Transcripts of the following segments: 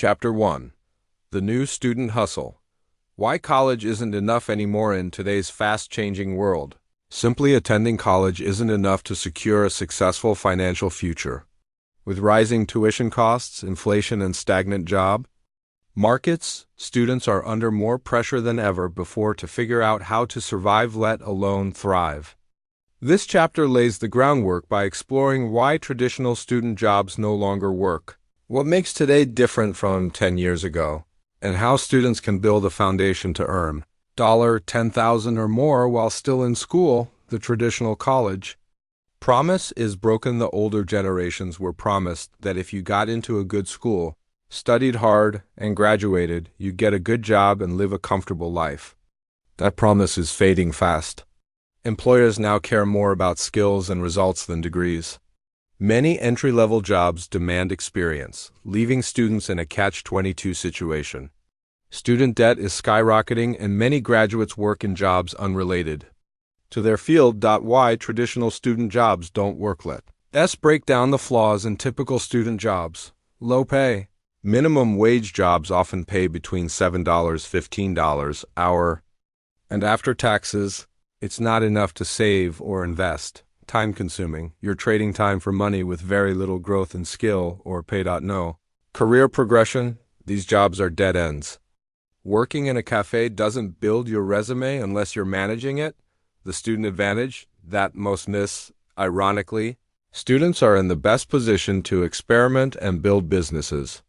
Chapter 1. The New Student Hustle. Why college isn't enough anymore in today's fast-changing world. Simply attending college isn't enough to secure a successful financial future. With rising tuition costs, inflation, and stagnant job markets, students are under more pressure than ever before to figure out how to survive, let alone thrive. This chapter lays the groundwork by exploring why traditional student jobs no longer work, what makes today different from 10 years ago, and how students can build a foundation to earn $10,000 or more while still in school, the traditional college. Promise is broken. The older generations were promised that if you got into a good school, studied hard, and graduated, you'd get a good job and live a comfortable life. That promise is fading fast. Employers now care more about skills and results than degrees. Many entry-level jobs demand experience, leaving students in a catch-22 situation. Student debt is skyrocketing, and many graduates work in jobs unrelated to their field. Why traditional student jobs don't work. Let's break down the flaws in typical student jobs. Low pay. Minimum wage jobs often pay between $7 $15 an hour, and after taxes, it's not enough to save or invest. Time-consuming. You're trading time for money with very little growth in skill or pay. No. Career progression. These jobs are dead ends. Working in a cafe doesn't build your resume unless you're managing it. The student advantage that most miss. Ironically, students are in the best position to experiment and build businesses.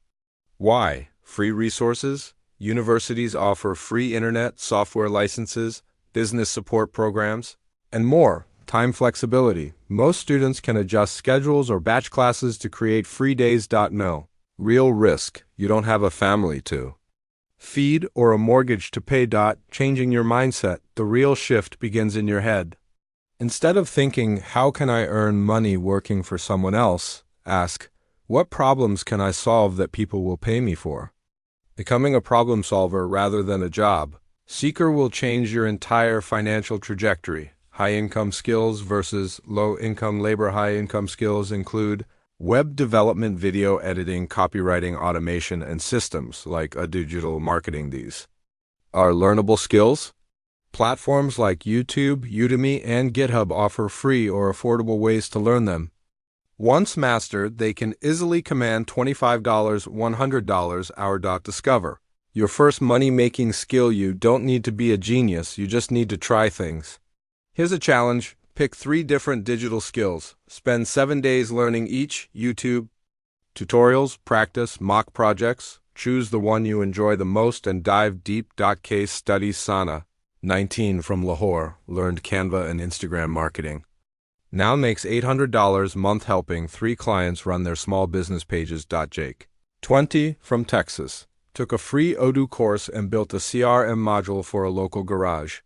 Why? Free resources. Universities offer free internet, software licenses, business support programs, and more. Time flexibility. Most students can adjust schedules or batch classes to create free days. No. Real risk. You don't have a family to feed or a mortgage to pay. Changing your mindset. The real shift begins in your head. Instead of thinking, how can I earn money working for someone else? Ask, what problems can I solve that people will pay me for? Becoming a problem solver rather than a job seeker will change your entire financial trajectory. High-income skills versus low-income labor. High-income skills include web development, video editing, copywriting, automation, and systems like Odoo digital marketing. These are learnable skills. Platforms like YouTube, Udemy, and GitHub offer free or affordable ways to learn them. Once mastered, they can easily command $25 $100 an hour. Discover your first money-making skill. You don't need to be a genius, you just need to try things. Here's a challenge. Pick 3 different digital skills. Spend 7 days learning each. YouTube tutorials, practice, mock projects. Choose the one you enjoy the most and dive deep. Case study. Sana, 19 from Lahore, learned Canva and Instagram marketing. Now makes $800 a month helping 3 clients run their small business pages. Jake, 20 from Texas, took a free Odoo course and built a CRM module for a local garage.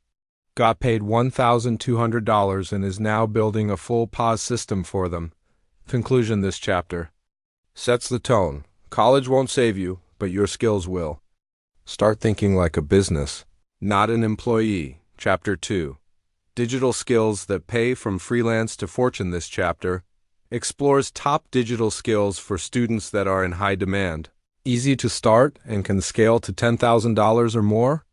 Got paid $1,200 and is now building a full POS system for them. Conclusion. This chapter sets the tone. College won't save you, but your skills will. Start thinking like a business, not an employee. Chapter 2. Digital skills that pay. From freelance to fortune. This chapter explores top digital skills for students that are in high demand. Easy to start and can scale to $10,000 or more.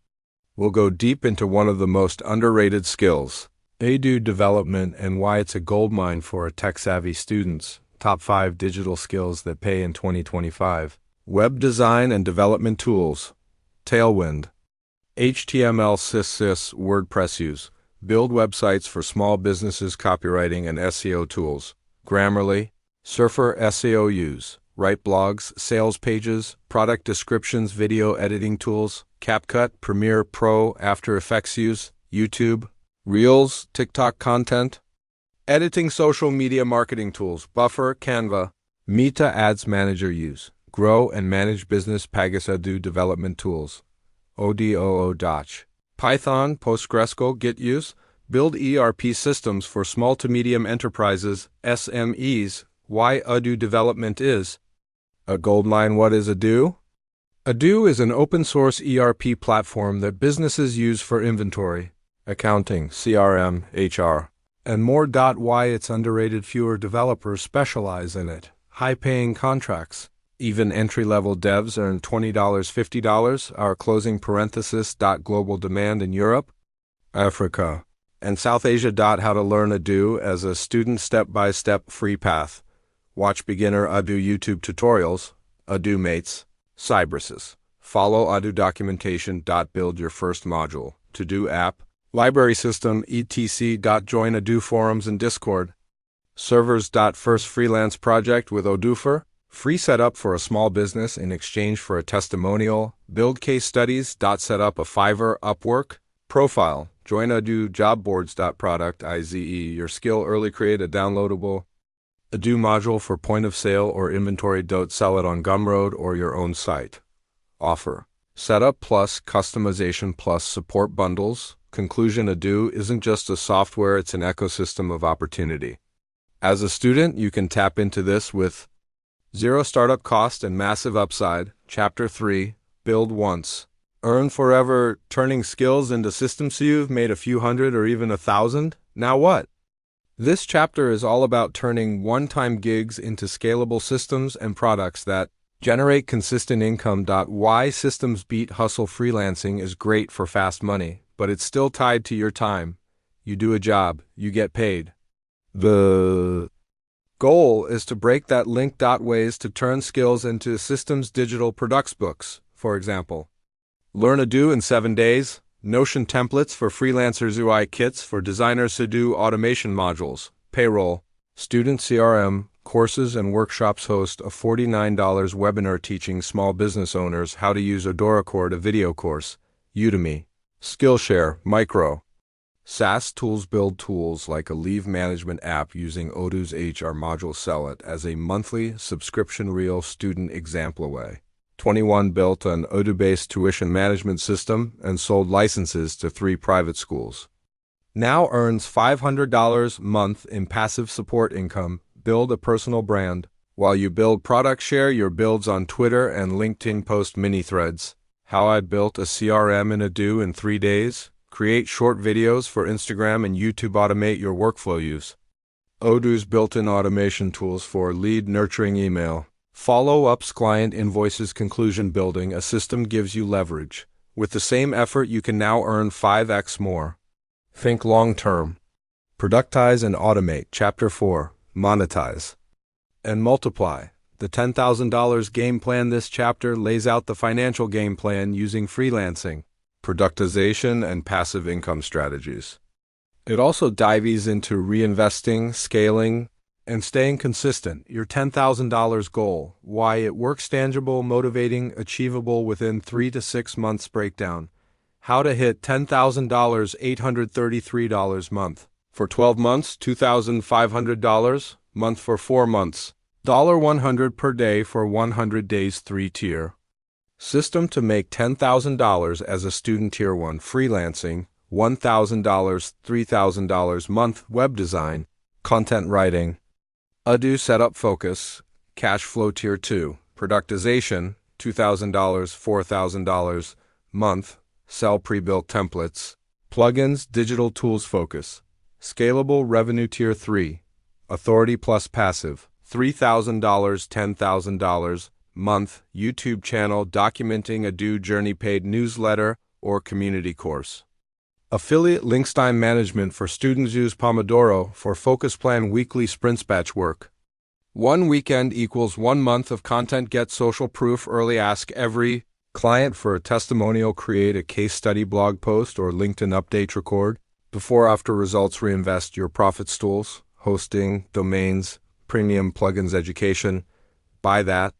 We'll go deep into one of the most underrated skills, Odoo development, and why it's a goldmine for tech-savvy students. Top 5 digital skills that pay in 2025. Web design and development tools. Tailwind. HTML, CSS, WordPress use. Build websites for small businesses. Copywriting and SEO tools. Grammarly. Surfer SEO use. Write blogs, sales pages, product descriptions. Video editing tools. CapCut, Premiere Pro, After Effects use. YouTube, Reels, TikTok content. Editing, social media marketing tools. Buffer, Canva. Meta Ads Manager use. Grow and manage business. Pages. Odoo development tools. Odoo. Python, PostgreSQL, Git use. Build ERP systems for small to medium enterprises, SMEs. Why Odoo development is a goldmine. What is Odoo? Odoo is an open-source ERP platform that businesses use for inventory, accounting, CRM, HR, and more. Why it's underrated. Fewer developers specialize in it. High-paying contracts. Even entry-level devs earn $20, $50. Our closing parenthesis. Global demand in Europe, Africa, and South Asia. How to learn Odoo as a student step-by-step free path. Watch beginner Odoo YouTube tutorials, Odoo Mates, Cybrus's. Follow Odoo documentation. Build your first module, to-do app, library system, etc. Join Odoo forums and Discord. Servers. First freelance project with Odoofer. Free setup for a small business in exchange for a testimonial. Build case studies. Set up a Fiverr, Upwork profile. Join Odoo job boards. Product IZE your skill early. Create a downloadable Odoo module for point of sale or inventory. Sell it on Gumroad or your own site. Offer setup plus customization plus support bundles. Conclusion: Odoo isn't just a software, it's an ecosystem of opportunity. As a student, you can tap into this with zero startup cost and massive upside. Chapter 3, Build Once, Earn Forever, turning skills into systems. You've made a few hundred or even 1,000. Now what? This chapter is all about turning one-time gigs into scalable systems and products that generate consistent income. Why systems beat hustle. Freelancing is great for fast money, but it's still tied to your time. You do a job, you get paid. The goal is to break that link. Ways to turn skills into systems. Digital products books, for example. Learn Odoo in 7 days. Notion templates for freelancers. UI kits for designers. Odoo automation modules. Payroll. Student CRM. Courses and workshops. Host a $49 webinar teaching small business owners how to use Odoo. Record a video course. Udemy. Skillshare. Micro. SaaS tools. Build tools like a leave management app using Odoo's HR module. Sell it as a monthly subscription. Real student example away. 21 built an Odoo-based tuition management system and sold licenses to 3 private schools. Now earns $500 a month in passive support income. Build a personal brand. While you build product, share your builds on Twitter and LinkedIn. Post mini threads. How I built a CRM in Odoo in 3 days. Create short videos for Instagram and YouTube. Automate your workflow. Use Odoo's built-in automation tools for lead nurturing, email, follow-ups, client invoices. Conclusion: building a system gives you leverage. With the same effort, you can now earn 5x more. Think long-term. Productize and automate. Chapter 4, Monetize and Multiply. The $10,000 game plan. This chapter lays out the financial game plan using freelancing, productization, and passive income strategies. It also dives into reinvesting, scaling, and staying consistent. Your $10,000 goal. Why it works. Tangible, motivating, achievable within 3 to 6 months. Breakdown. How to hit $10,000, $833 month. For 12 months, $2,500 month. For 4 months, $100 per day for 100 days. 3-tier system to make $10,000 as a student. Tier 1, freelancing, $1,000, $3,000 month. Web design, content writing, Odoo setup. Focus, cash flow. Tier 2, productization, $2,000, $4,000 month. Sell pre-built templates, plugins, digital tools. Focus, scalable revenue. Tier 3, authority plus passive, $3,000, $10,000 month. YouTube channel, documenting Odoo journey. Paid newsletter or community course. Affiliate links. Time management for students. Use Pomodoro for focus plan. Weekly sprints. Batch work. 1 weekend equals 1 month of content. Get social proof early. Ask every client for a testimonial. Create a case study blog post or LinkedIn update. Record before after results. Reinvest your profits. Tools, hosting, domains, premium plugins. Education. Buy that.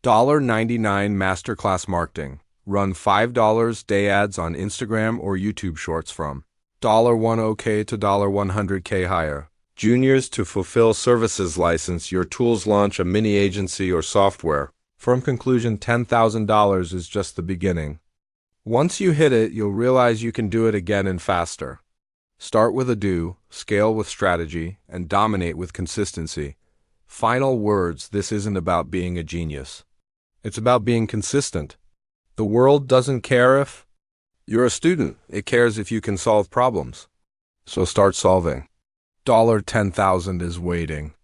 $99 masterclass marketing. Run $5 day ads on Instagram or YouTube shorts from $10K to $100K higher. Juniors to fulfill services. License your tools. Launch a mini agency or software. From conclusion: $10,000 is just the beginning. Once you hit it, you'll realize you can do it again and faster. Start with Odoo, scale with strategy, and dominate with consistency. Final words: this isn't about being a genius. It's about being consistent. The world doesn't care if you're a student. It cares if you can solve problems. So start solving. $10,000 is waiting.